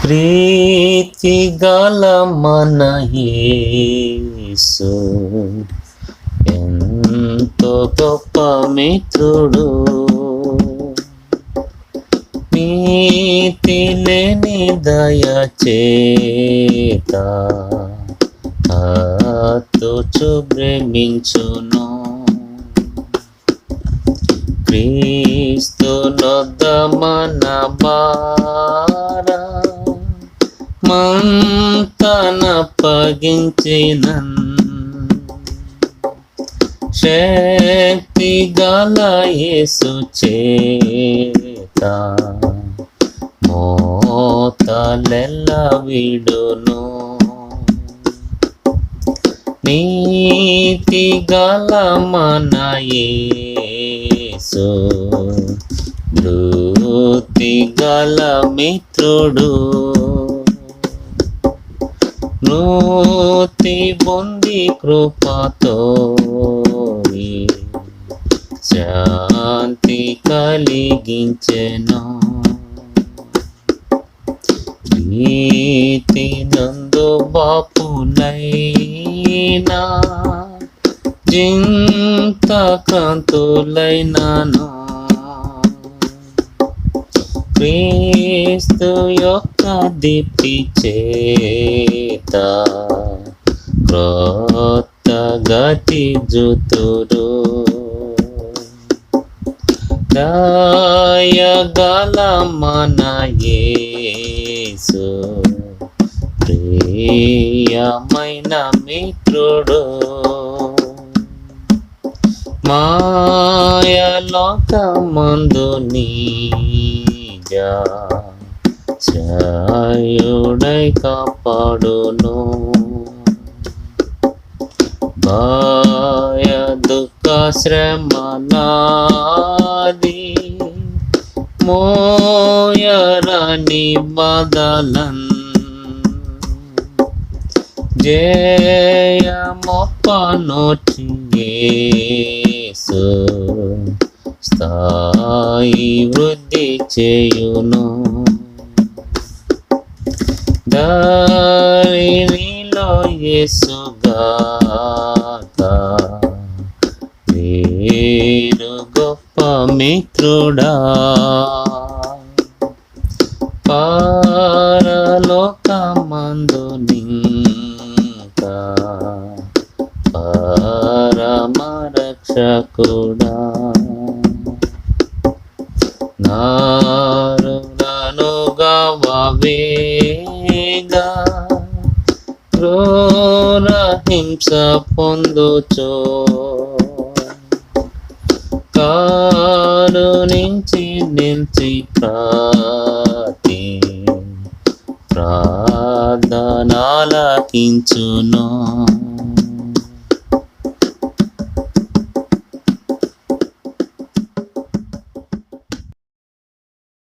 ప్రీతి గల మన యేసు ఎంతో గొప్ప మిత్రుడు, నీతి లేని దయచేత హత్తుచు ప్రేమించును. క్రీస్తు నొద్ద మన మంతనప్పగించినన్ శక్తి గల యేసు చేత మోతలెల్ల విడును. నీతి గల మన యేసు వృత్తి గల మిత్రుడు, నూతి పొంది కృపతో శాంతి కలిగించెను. ప్రీతి నందు బాపులైనా చింత క్రాంతులైనాను, క్రీస్తు యొక్క దీప్తి చేత క్రొత్త గతి జుతురు. దయగల మన యేసు ప్రియమైన మిత్రుడు, మాయలోకమందు నిజ శ్రేయుడై కాపాడును. భయ దుఃఖ శ్రమలాది మోయరాని బాధలన్ జయమొప్పనొచ్చి యేసు స్థాయి వృద్ధి చేయును. దారిలో యేసుగాక వీరు గొప్ప మిత్రుడా, పరలోకమందు నింకా పరమ రక్షకుడా. నారులనుగా వేగా క్రూర హింస పొందుచో కారుణించి నిలిచి ప్రార్థనాలకించును.